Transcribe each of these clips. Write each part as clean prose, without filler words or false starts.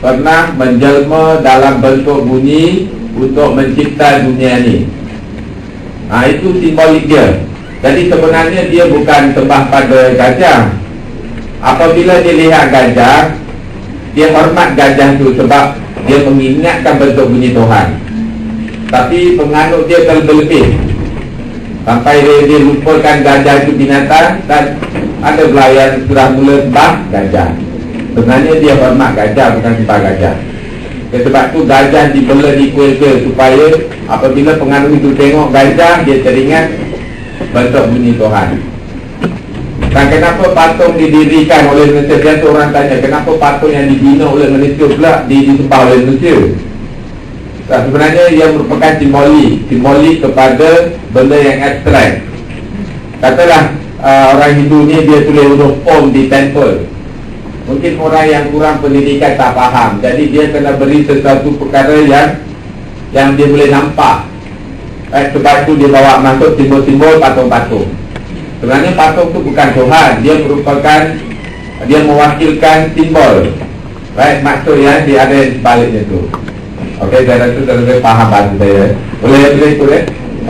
pernah menjelma dalam bentuk bunyi untuk mencipta dunia ni. Itu simbolik dia. Jadi sebenarnya dia bukan sembah pada gajah. Apabila dia lihat gajah, dia hormat gajah tu sebab dia mengingatkan bentuk bunyi Tuhan. Tapi penganut dia terlebih-lebih sampai dia lupakan gajah itu binatang. Dan ada pula yang sudah mula sembah gajah. Sebenarnya dia hormat gajah, bukan sembah gajah. Sebab tu gajah dibela di kuil-kuil supaya apabila penganut itu tengok gajah, dia teringat bentuk bunyi Tuhan. Dan kenapa patung didirikan oleh Malaysia? Biasa orang tanya, kenapa patung yang dibina oleh Malaysia pula disembah oleh Malaysia? Sebenarnya ia merupakan simbolik kepada benda yang abstrak. Katalah orang Hindu ni dia tulis huruf Om di temple. Mungkin orang yang kurang pendidikan tak faham. Jadi dia kena beri sesuatu perkara yang dia boleh nampak. Sebab tu dia bawa masuk simbol-simbol patung-patung. Sebenarnya patung tu bukan Tuhan. Dia mewakilkan simbol. Maksud yang dia ada di sebaliknya tu. Okey, saya rasa saya lebih faham bahasa saya. Boleh ikut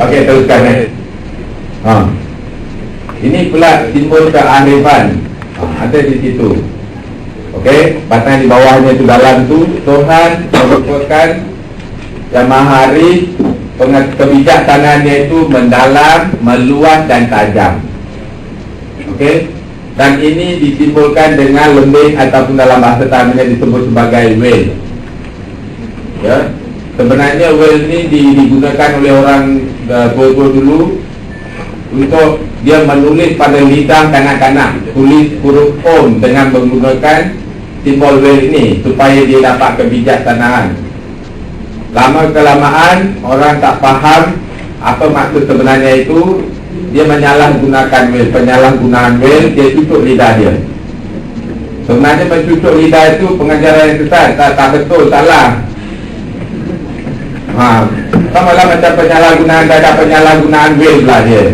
Okey, teruskan Ini pula simbol kearifan. Ada di situ. Okey, batang di bawahnya tu, dalam tu Tuhan merupakan Yang Maha Arif. Kebijaksanaan itu mendalam, meluas dan tajam. Okey, dan ini disimbolkan dengan lembing ataupun dalam bahasa Tamilnya disebut sebagai whale. Ya, sebenarnya whale ni digunakan oleh orang tua-tua dulu untuk dia menulis pada lidah kanak-kanak, tulis huruf Om dengan menggunakan simbol whale ini supaya dia dapat kebijaksanaan. Lama-kelamaan orang tak faham apa maksud sebenarnya itu. Dia menyalahgunakan whale. Penyalahgunaan whale, dia cucuk lidah dia. Sebenarnya mencucuk lidah itu pengajaran yang sesat. Tak betul, salah. Sama lah macam penyalahgunaan dada, penyalahgunaan whale pula dia.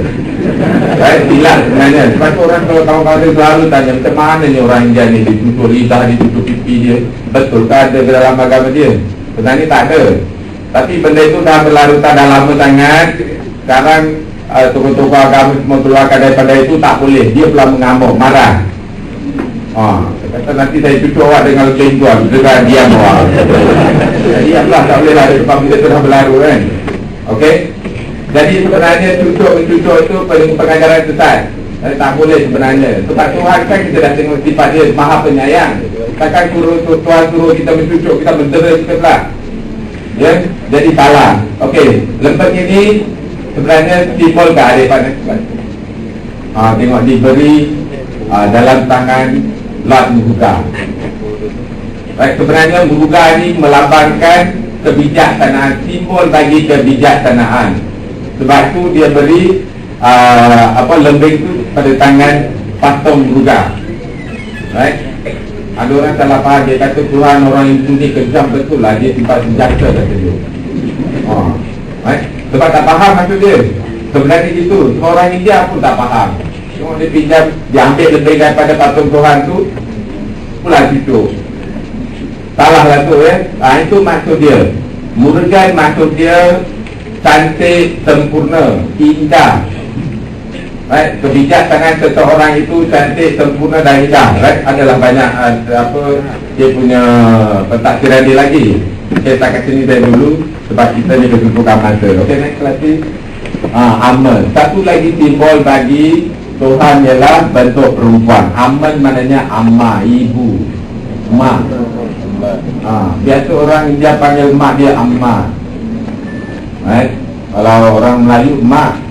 Silap sebenarnya. Sebab tu orang kalau kawan-kawan dia selalu tanya, macam mana ni orang India ni, dia cucuk lidah, dia cucuk pipi dia. Betul ke ada ke dalam agama dia? Sebenarnya tak ada. Tapi benda itu dah berlarutan dah lama sangat. Sekarang tokoh-tokoh agama semua keluarkan daripada itu, tak boleh. Dia pula mengamuk, marah. Kata nanti saya cucuk awak dengan lembing tu, dia kan diam awak. Diamlah, tak boleh lah. Sebab benda tu dah berlaru kan. Okey. Jadi sebenarnya cucuk itu pengajaran sesat. Tak boleh sebenarnya. Sebab Tuhan kan kita dah tengok sifat dia Maha Penyayang. Takkan Tuhan suruh kita mencucuk, kita mendera kita pula. Ya, jadi salah. Okey, lembing ini sebenarnya simbol kearifan. Tengok diberi dalam tangan Lord Muruga. Sebenarnya Muruga ini melambangkan kebijaksanaan, simbol bagi kebijaksanaan. Sebab itu dia beri lembing itu pada tangan patung Muruga. Ada orang salah faham, dia kata Tuhan orang Hindu ni kejam betul lah, dia simpan senjata kata dia. Sebab tak faham maksud dia. Sebenarnya itu, semua orang India pun tak faham. Cuma dia pinjam, dia ambil lebih daripada patung Tuhan tu, pula cucuk. Salah lah tu itu maksud dia. Murugan maksud dia cantik, sempurna, indah. Kebijaksanaan seseorang itu cantik, sempurna dan indah. Adalah banyak dia punya pentafsiran dia lagi. Saya tak kat sini dari dulu sebab kita ni berjumpa masa. Okey, next lagi. Amal. Satu lagi simbol bagi Tuhan ialah bentuk perempuan. Amal maknanya amma, ibu, mak. Biasa orang India panggil mak dia amma. Kalau orang Melayu mak.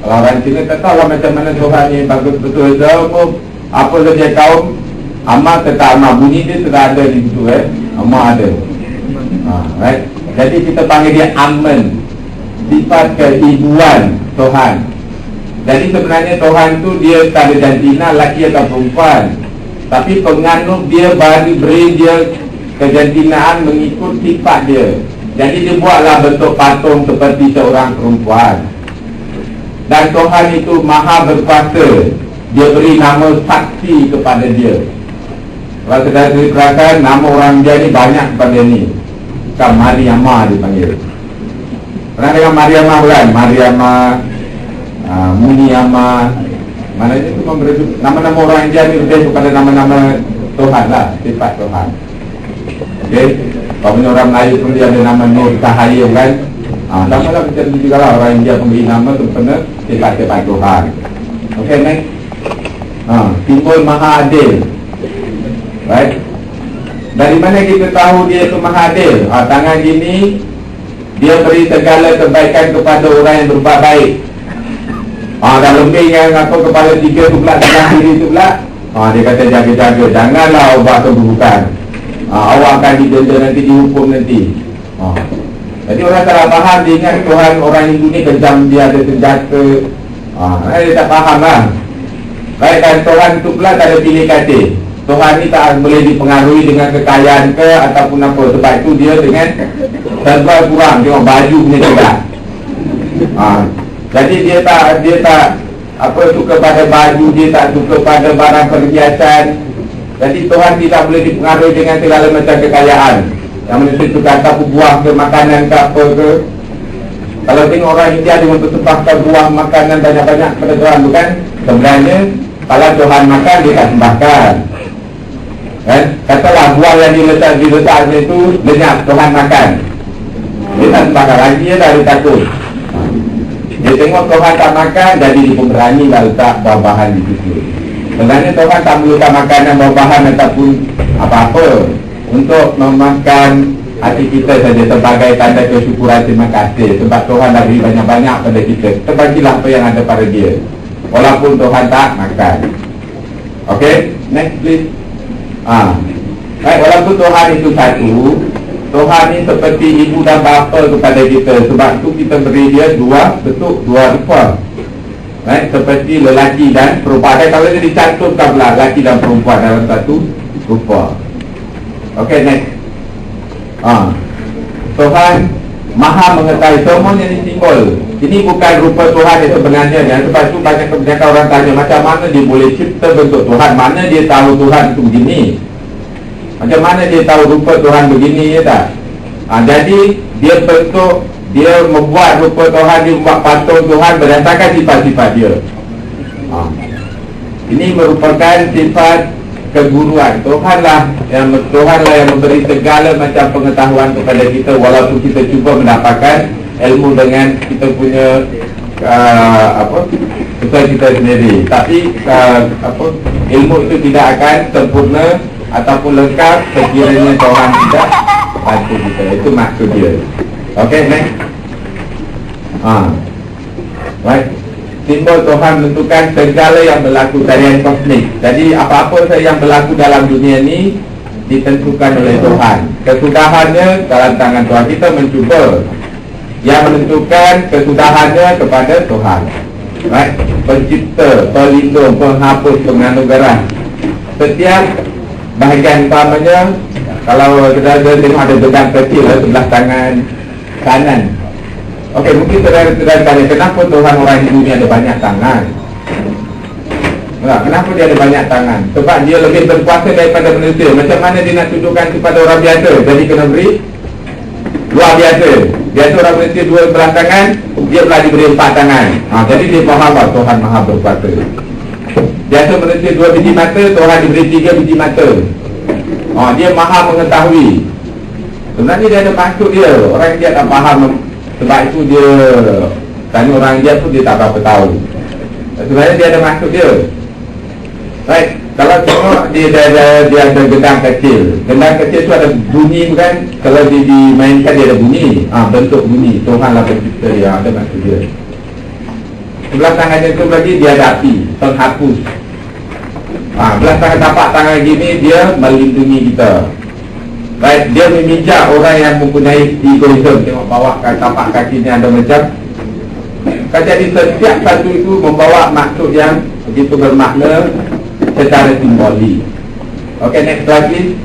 Kalau orang Cina tak tahu lah macam mana Tuhan ni bagus betul. Apa saja kaum amma tetap amma, bunyi dia sudah ada di situ amma ada. Jadi kita panggil dia Amen, sifat keibuan Tuhan. Jadi sebenarnya Tuhan tu dia tak ada jantina lelaki atau perempuan, tapi penganut dia beri dia kejantinaan mengikut sifat dia. Jadi dia buatlah bentuk patung seperti seorang perempuan. Dan Tuhan itu maha berkuasa. Dia beri nama saksi kepada dia. Kalau sudah diperakan, nama orang dia ni banyak pada ni. Bukan Mariamah dipanggil. Pernah dengar Mariamah bukan? Mariamah, Muniamah. Mana itu nama-nama orang India ni lebih kepada nama-nama Tuhan lah, sifat Tuhan. Okey. Kalau punya orang Melayu pun dia ada nama Nur Cahaya kan. Sama lah macam tu juga lah, orang India memberi nama tu kena sifat-sifat Tuhan. Okey, next. Simbol Maha Adil. Baik. Dari mana kita tahu dia itu Maha Adil? Tangan gini, dia beri segala kebaikan kepada orang yang berbuat baik. Dah lebih yang apa kepala 3 tu pula, tangan kiri tu pula, dia kata jaga-jaga, janganlah buat keburukan. Awak akan didenda nanti, dihukum nanti. Jadi orang salah faham, dia ingat Tuhan orang Hindu ni kejam, dia ada senjata. Dia tak faham lah. Baik, dan Tuhan tu pula tak ada pilih kasih. Tuhan ni tak boleh dipengaruhi dengan kekayaan ke ataupun apa. Sebab itu dia dengan serba kurang, tengok baju punya juga. Jadi dia tak apa suka pada baju, dia tak suka pada barang perhiasan. Jadi Tuhan tidak boleh dipengaruhi dengan segala macam kekayaan. Yang manusia suka ataupun buah ke, makanan ke apa ke. Kalau tengok orang India dia mempersembahkan buah makanan banyak-banyak kepada Tuhan, bukan? Sebenarnya kalau Tuhan makan, dia tak sembahkan. Kan? Katalah buah yang diletakkan itu lenyap, Tuhan makan, dia tak sembahkan lagi, dia dah takut. Dia tengok Tuhan tak makan, jadi dia pun berani lah letak buah-bahan di situ. Sebenarnya Tuhan tak memerlukan makanan, buah-bahan ataupun apa-apa untuk memakan hati kita saja sebagai tanda kesyukuran, terima kasih sebab Tuhan dah beri banyak-banyak pada kita. Kita bagilah apa yang ada pada dia, walaupun Tuhan tak makan. Okay, next please. Baik, walaupun Tuhan itu satu, Tuhan ini seperti ibu dan bapa kepada kita. Sebab itu kita beri dia dua bentuk, dua rupa. Baik, seperti lelaki dan perempuan. Kalau dia dicantumkan pula lelaki dan perempuan dalam satu rupa. Okay, next. Tuhan Maha mengetahui semuanya ini simbol. Ini bukan rupa Tuhan yang sebenarnya. Sebab itu banyak kebanyakan orang tanya, macam mana dia boleh cipta bentuk Tuhan? Mana dia tahu Tuhan itu begini? Macam mana dia tahu rupa Tuhan begini, ya tak? Jadi dia bentuk, dia membuat rupa Tuhan, dia membuat patung Tuhan berdasarkan sifat-sifat dia. Ini merupakan sifat keguruan. Tuhanlah yang memberi segala macam pengetahuan kepada kita, walaupun kita cuba mendapatkan ilmu dengan kita punya usaha kita sendiri. Tapi ilmu itu tidak akan sempurna ataupun lengkap sekiranya Tuhan tidak bantu kita. Itu maksud dia. Okay, next. Right. Simbol Tuhan menentukan segala yang berlaku, tarian kosmik. Jadi apa-apa yang berlaku dalam dunia ini ditentukan oleh Tuhan. Kesudahannya dalam tangan Tuhan. Kita mencuba yang menentukan kesudahannya kepada Tuhan. Right? Pencipta, pelindung, penghapus, penganugerah. Setiap bahagian utamanya, kalau kita tengok ada bedang kecil sebelah tangan kanan. Okey, mungkin saudara-saudara tanya, kenapa Tuhan orang Hindu ni ada banyak tangan? Kenapa dia ada banyak tangan? Sebab dia lebih berkuasa daripada manusia. Macam mana dia nak tunjukkan kepada orang biasa? Jadi kena beri luar biasa. Biasa orang manusia 2 belah tangan, dia pula diberi 4 tangan. Jadi dia faham bahawa Tuhan Maha berkuasa. Biasa manusia 2 biji mata, Tuhan diberi 3 biji mata. Dia Maha mengetahui. Sebenarnya dia ada maksud dia. Orang dia tak faham. Sebab itu dia tanya orang dia pun dia tak apa tahu. Sebenarnya dia ada maksud dia. Baik, kalau tengok dia ada gendang kecil. Gendang kecil tu ada bunyi bukan? Kalau dia dimainkan dia ada bunyi. Bentuk bunyi. Tuhanlah pencipta dia, ada maksud dia. Sebelah tangan dia tu lagi dia ada api, penghapus. Belah tangan tapak tangan gini dia melindungi kita. Baik, dia memijak orang yang mempunyai egoisme. Tengok bawah tapak kakinya ada macam. Jadi setiap satu itu membawa maksud yang begitu bermakna secara simbolik. Okey, next slide please.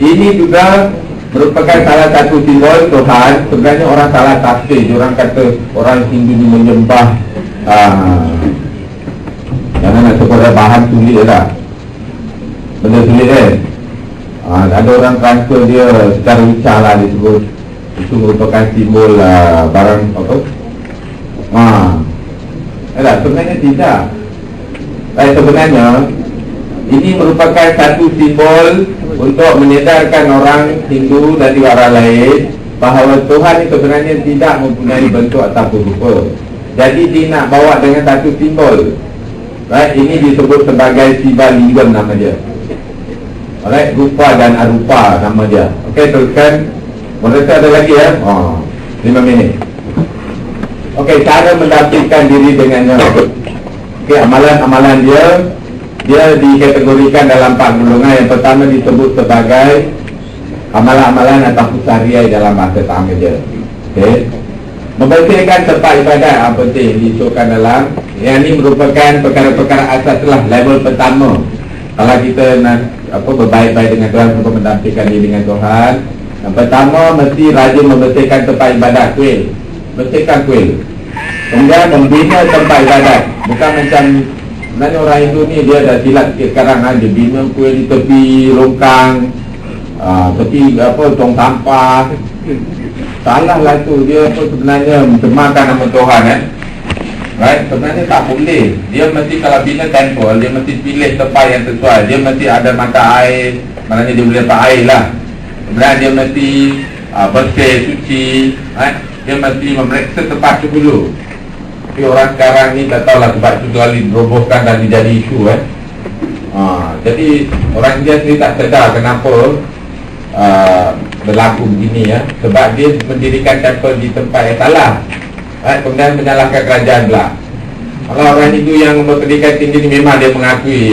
Ini juga merupakan salah satu simbol Tuhan. Sebenarnya orang salah tafsir. Orang kata orang Hindu ini menyembah jangan nak sebut bahan sulit lah. benda sulit kan. Ada orang transfer dia secara ucap lah disebut itu merupakan simbol barang apa. Sebenarnya tidak. Sebenarnya ini merupakan satu simbol untuk menyedarkan orang Hindu dan orang lain bahawa Tuhan ini sebenarnya tidak mempunyai bentuk ataupun rupa. Jadi dia nak bawa dengan satu simbol. Ini disebut sebagai Siva Lingam nama dia. Rupa dan arupa nama dia. Okey, teruskan. Mereka ada lagi ya. 5 minit. Okey, cara mendampingkan diri dengannya. Okey, amalan-amalan dia dikategorikan dalam 4 golongan. Yang pertama disebut sebagai amalan-amalan atau pusariai dalam bahasa Tamil dia. Okey. Membersihkan tempat ibadat yang penting diisukkan dalam. Yang ini merupakan perkara-perkara asas lah, level pertama. Kalau kita nak berbaik-baik dengan Tuhan untuk mendampingkan diri dengan Tuhan, yang pertama mesti rajin membersihkan tempat ibadat, kuil. Bersihkan kuil. Kemudian membina tempat ibadat. Bukan macam sebenarnya orang Hindu ni dia dah silap sikit sekarang dia bina kuil di tepi longkang, tepi tong sampah. Salah lah tu. Dia sebenarnya mencemarkan nama Tuhan sebenarnya tak boleh. Dia mesti kalau bina temple, dia mesti pilih tempat yang sesuai. Dia mesti ada mata air, maknanya dia boleh dapat air lah. Kemudian dia mesti bersih, suci. Dia mesti memeriksa tempat tu dulu. Tapi orang sekarang ni tak tahulah tempat tu kali dirobohkan dan menjadi isu Jadi orang India sendiri tak sedar kenapa berlaku begini sebab dia mendirikan temple di tempat yang salah. Kemudian menyalahkan kerajaan pula. Kalau orang Hindu yang berpendidikan tinggi ni memang dia mengakui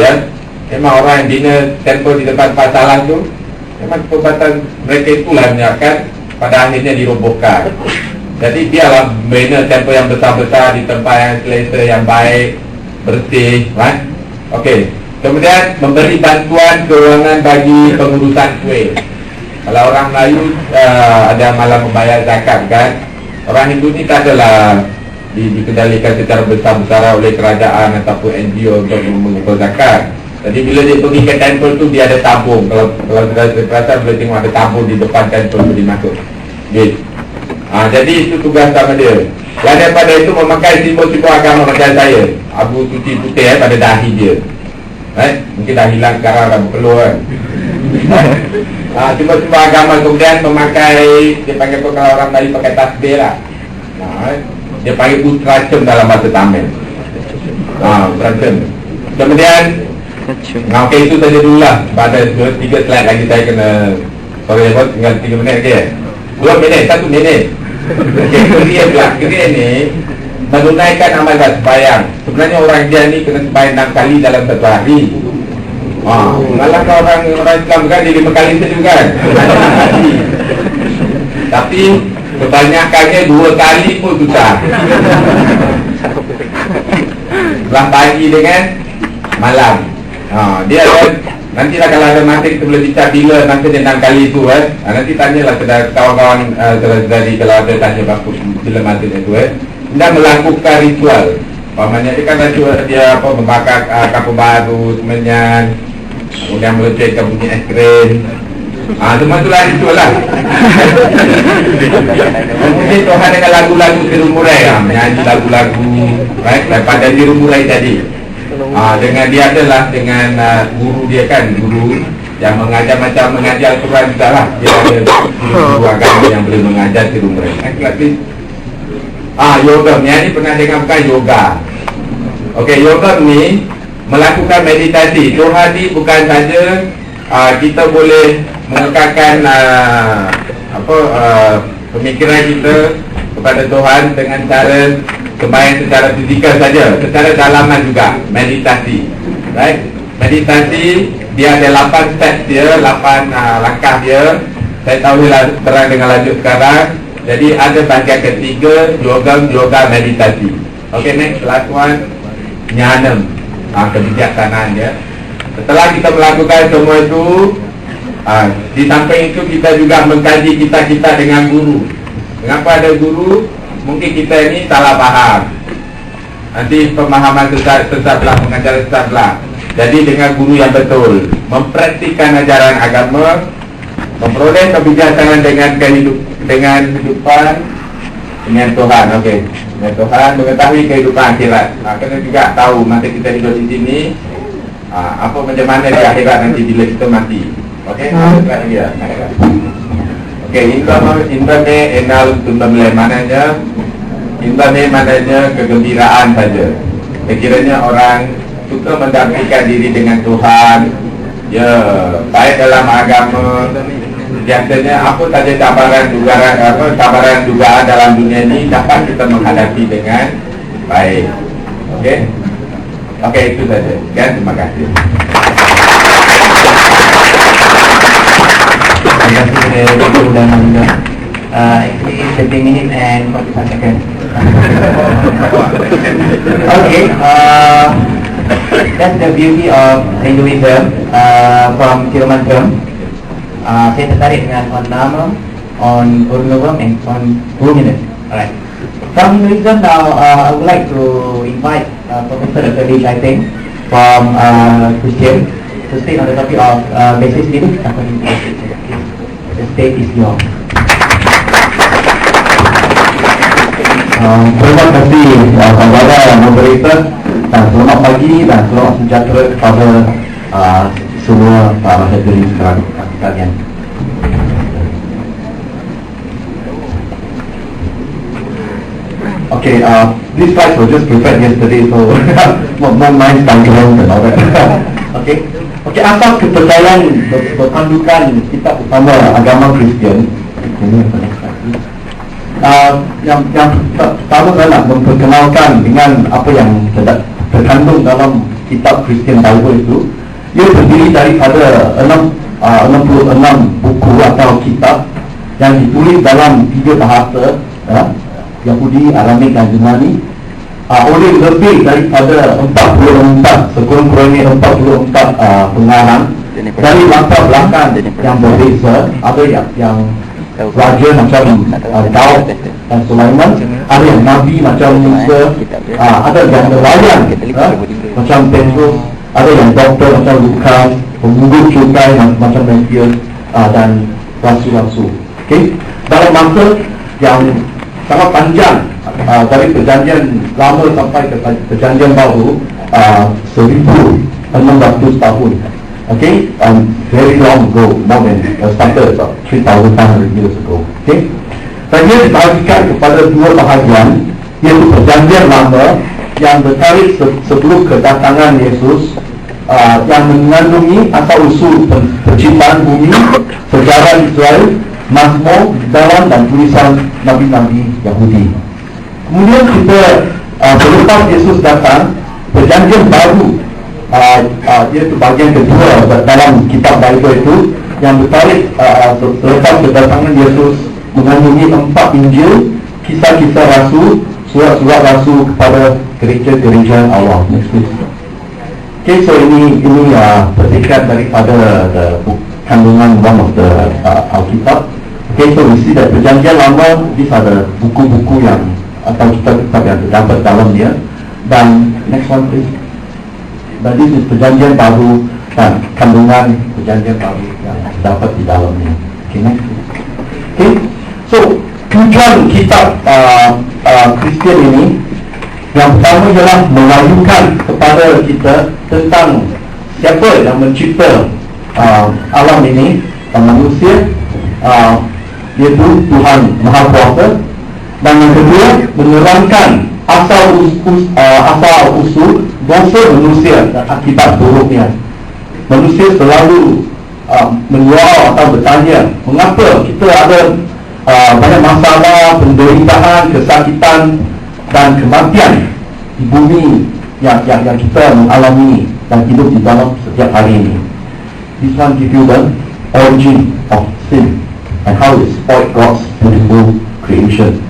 memang orang yang bina temple di tempat salah tu, memang perbuatan mereka itulah menyebabkan pada akhirnya dirobohkan. Jadi biarlah bina temple yang besar-besar di tempat yang selesa, yang baik, bersih. Okey. Kemudian memberi bantuan keuangan bagi pengurusan kuil. Kalau orang Melayu ada malam membayar zakat kan. Orang Hindu ni tak adalah dikendalikan secara besar-besaran oleh kerajaan ataupun NGO untuk mengumpul zakat. Jadi bila dia pergi ke temple tu, dia ada tabung. Kalau sudah terperasan, boleh tengok ada tabung di depan temple tu dimasuk. Jadi itu tugas sama dia. Selain daripada itu, memakai simbol-simbol agama macam saya, abu suci putih pada dahi dia. Mungkin dah hilang sekarang, dah berpeluh kan. Simbol-simbol agama. Kemudian memakai, dia panggil kalau orang Melayu pakai tasbih lah. Dia panggil utracem dalam bahasa Tamil. Utracem. Kemudian okey, itu saja dulu lah. Pada 2-3 slide lagi saya kena. Sorry, tinggal 3 minit lagi 2 minit, 1 minit. Okey, keria pula. Keria ni menunaikan amal sembahyang. Sebenarnya orang dia ni kena sembahyang 6 kali dalam satu hari. Malah kalau orang Islam kan dia 5 kali saja kan. Tapi kebanyakannya 2 kali pun susah. Setelah pagi dengan malam. Dia kan nantilah kalau ada masa kita boleh bincang bila masa dia 6 kali tu nanti tanyalah kepada kawan-kawan saudara-saudari kalau ada tanya bagus bila masa dia tu dan melakukan ritual. Pamannya dia kan ritual dia membakar kapur baru semenyan, kemudian melecehkan bunyi es krim. Semua itulah ritual lah. Mungkin Tuhan dengan lagu-lagu Tirumurai menyanyi lagu-lagu daripada Tirumurai tadi. Dengan dia adalah dengan guru dia kan, guru yang mengajar macam mengajar Al-Quran juga lah. Dia ada guru agama yang boleh mengajar Tirumurai. Yoga, ni pernah dengar bukan yoga. Okey, yoga ni melakukan meditasi. Tuhan ni bukan saja kita boleh mengekalkan pemikiran kita kepada Tuhan dengan cara sembahyang secara fizikal saja, secara dalaman juga meditasi. Meditasi dia ada 8 step dia, 8 langkah dia. Saya tahu terang dengan lanjut sekarang. Jadi ada bahagian ketiga, yoga meditasi. Okey, next last one, nyanam, kebijaksanaan dia. Setelah kita melakukan semua itu, di samping itu kita juga mengkaji kita dengan guru. Mengapa ada guru? Mungkin kita ini salah faham. Nanti pemahaman sesat belah, mengajar sesat belah. Jadi dengan guru yang betul, mempraktikkan ajaran agama, memperoleh kebijaksanaan dengan kehidupan dengan Tuhan. Okey, dengan Tuhan, mengetahui kehidupan akhirat. Kena juga tahu masa kita hidup di sini, apa macam mana di akhirat nanti bila kita mati. Okey, lagi ya. Okey, imbame enal tumbamle maknanya kegembiraan saja. Sekiranya orang suka mendampingkan diri dengan Tuhan, ya baik dalam agama, biasanya apa saja cabaran dugaan dalam dunia ini dapat kita menghadapi dengan baik. Okey, okey, itu saja. Terima kasih. Terima kasih Dr. Udana. Actually 30 minutes and 45 seconds. Okay, that's the beauty of Hinduism from Tirumantum. Saya tertarik dengan on Nama, on Purnavam and on Holiness. Alright. From Hinduism now, I would like to invite Professor Dr. Lee Chai Teng from Christian to speak on the topic of basis belief according to the state is yours. Terima kasih kepada moderator dan selamat pagi dan selamat sejahtera kepada semua para hadirin sekalian. Okay, these slides were just prepared yesterday, so not nice documents and all that. Okay, asas kepercayaan berpandukan kitab utama agama Kristian. Yang pertama saya nak memperkenalkan dengan apa yang terkandung dalam kitab Christian Bible itu. Ia terdiri daripada 66 buku atau kitab yang ditulis dalam 3 bahasa, Yahudi, Aramik dan Yunani, oleh lebih daripada 44, sekurang-kurangnya 44 pengarang dari latar belakang yang berbeza. Ada yang raja macam Daud dan Sulaiman, ada yang nabi macam Musa, ada yang nelayan macam Petrus, ada yang doktor macam Lukas, pemungut cukai macam Matthew, dan rasul-rasul. Okay? Dalam masa yang sangat panjang, dari perjanjian lama sampai ke perjanjian baru, 1600 tahun. Okay, very long ago, more than started about 3,500 years ago. Okay, dan ia dibahagikan kepada 2 bahagian, iaitu perjanjian lama yang bertarikh sebelum kedatangan Yesus, yang mengandungi asal usul penciptaan bumi, sejarah Israel, Mazmur, dalam dan tulisan nabi-nabi Yahudi. Kemudian kita selepas Yesus datang, perjanjian baru, iaitu bahagian kedua dalam kitab Bible itu, yang bertarikh selepas kedatangan Yesus, mengandungi 4 Injil, kisah-kisah rasul, surat-surat rasul kepada gereja-gereja Allah. Next please. Okay, so ini petikan daripada kandungan one of the Alkitab. Okay, so we see that perjanjian lama, these are the buku-buku yang atau kitab-kitab yang terdapat dalamnya. Dan next one please. Dan this is perjanjian baru dan kandungan perjanjian baru yang terdapat di dalamnya. Okay, next please. Okay, so tujuan kitab Kristian ini, yang pertama ialah melayukan kepada kita tentang siapa yang mencipta alam ini dan manusia, iaitu Tuhan Maha Kuasa. Dan yang kedua, menerangkan asal usul dosa manusia dan akibat buruknya. Manusia selalu menyoal atau bertanya, mengapa kita ada banyak masalah, penderitaan, kesakitan dan kematian di bumi yang kita mengalami dan hidup di dalam setiap hari ini. This one give you the origin of sin and how it spoiled God's beautiful creation.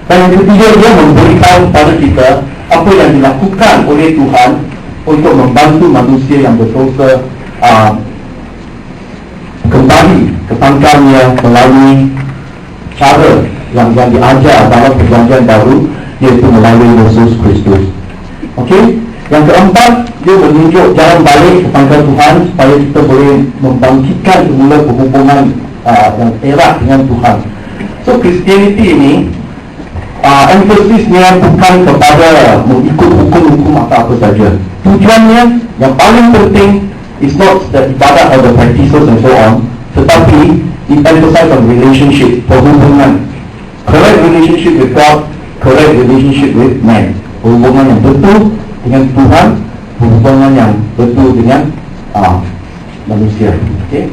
Dan yang ketiga, dia memberikan kepada kita apa yang dilakukan oleh Tuhan untuk membantu manusia yang berdosa kembali ke pangkalnya melalui cara yang diajar dalam perjanjian baru, iaitu melalui Yesus Kristus. Okey, Yang keempat, dia menunjuk jalan balik kepada Tuhan supaya kita boleh membangkitkan semula hubungan yang erat dengan Tuhan. So Christianity ini emphasisnya bukan kepada mengikut hukum-hukum atau apa saja. Tujuannya yang paling penting is not the ibadat or the practices and so on, tetapi it emphasizes on relationship, perhubungan. Correct relationship with God, correct relationship with man. Hubungan yang betul dengan Tuhan, hubungan yang betul dengan manusia. Okay?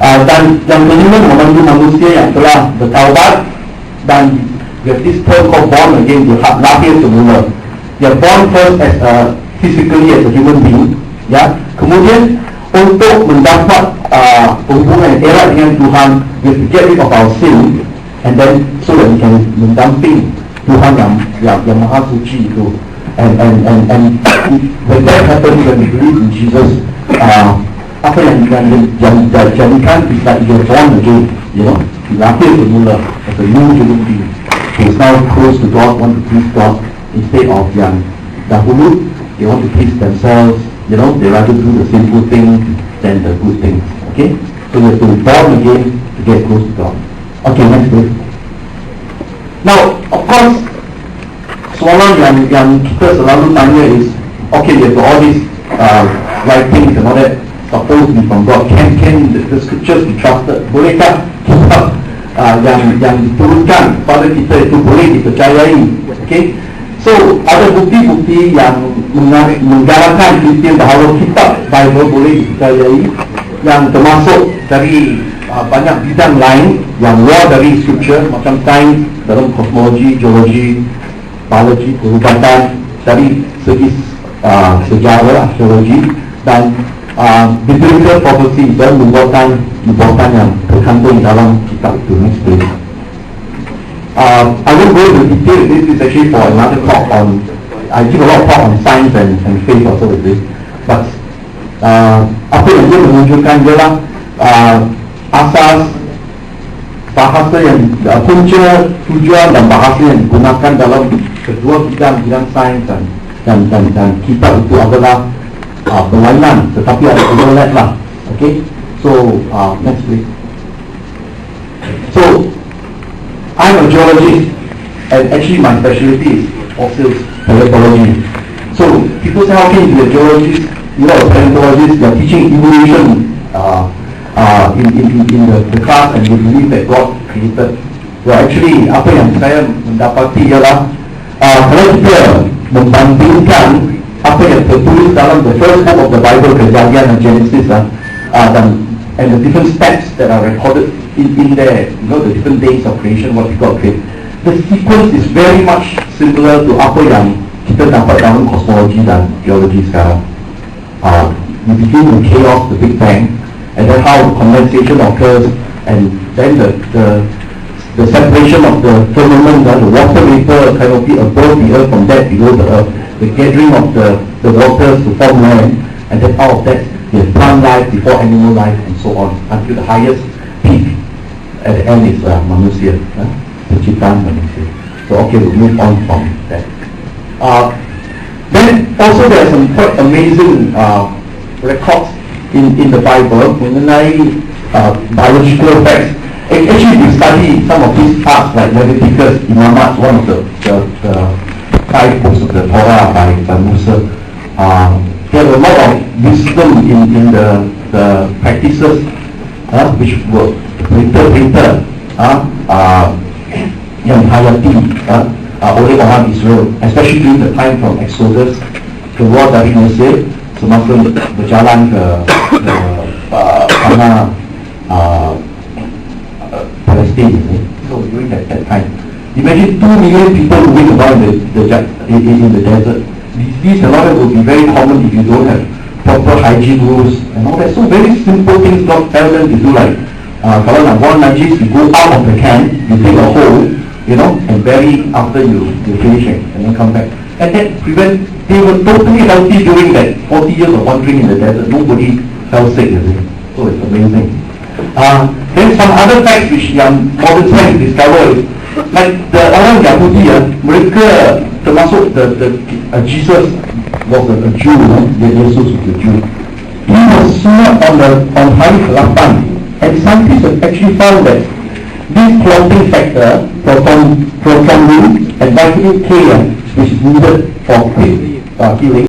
Dan yang kelima, memandu manusia yang telah bertaubat, dan we have this term called born again, lahir semula. They are born first as physically as a human being, ya. Kemudian untuk mendapat hubungan yang erat dengan Tuhan, we have to get rid of our sin, and then so that we can mendamping Tuhan yang maha suci itu. And when that happens, when we believe in Jesus, apa yang jadikan is that you're born again, you know, lahir semula as a new human being. He is now close to God, want to please God, instead of yang dahulu they want to please themselves, you know, they rather do the sinful thing than the good things. Okay, so you have to be born again to get close to God. Okay, next please. Now, of course, soalan yang kita selalu tanya is, okay, you have all these writings and all that supposed to be from God. Can the scriptures be trusted? Bolehkah kitab yang diturunkan pada kita itu boleh dipercayai? Okay, so ada bukti-bukti yang menggalakkan Kristian bahawa kitab Bible boleh dipercayai, yang termasuk dari banyak bidang lain yang luar dari scripture, macam sains dalam kosmologi, geologi, biologi, perubatan, dari segi sejarah, arkeologi, dan biblical prophecy dan nubuatan yang terkandung dalam kitab itu. Next please. I won't go into detail. This is actually for another talk on. I give a lot of talk on science and faith also with this. But apa yang dia menunjukkan ialah asas bahasa yang punca, tujuan dan bahasa yang digunakan dalam kedua bidang sains dan kitab itu adalah berlainan, tetapi ada overlap lah. Okay, so next please. So I'm a geologist, and actually my specialty is fossils paleontology. So people say, how can you be a geologist? You know, a paleontologist, you are teaching evolution in the class, and you believe that God created. So actually, apa yang saya mendapati ialah kalau kita membandingkan apa yang tertulis dalam the first book of the Bible, Kejadian dan Genesis, and the different steps that are recorded in there, you know, the different days of creation, what God created. The sequence is very much similar to apa yang kita dapat dalam kosmologi dan geologi sekarang. We begin with chaos, the Big Bang, and then how condensation occurs, and then the separation of the firmament, the water vapor canopy above the earth from that below the earth, the gathering of the waters to form land, and then out of that you have plant life before animal life and so on, until the highest peak at the end is manusia, penciptaan manusia. So okay, we'll move on from that. Then also there are some quite amazing records in the Bible mengenai biological facts. Actually, we study some of these parts like Leviticus, Imamat, one of the 5 books of the Torah by Musa. There are a lot of wisdom in the practices which were printed yang hayati oleh orang Israel, especially during the time from Exodus, keluar dari Mesir semasa berjalan ke tanah Palestine. So during that time, imagine 2 million people moving around in the desert. These a lot of will be very common if you don't have proper hygiene rules and all that. So very simple things God tell them to do, like kalau nak buang najis, you go out of the camp, you dig a hole, you know, and bury after you finish it, and then come back. And that prevent, they were totally healthy during that 40 years of wandering in the desert. Nobody fell sick, you see. So it's amazing. Then some other facts which yang modern science discover is, like the orang Yahudi, mereka termasuk the Jesus was a Jew, Jesus was a Jew. He was smart on Hari Selatan, and scientists have actually found that this clotting factor, prothrombin and vitamin K, which is needed for quick healing,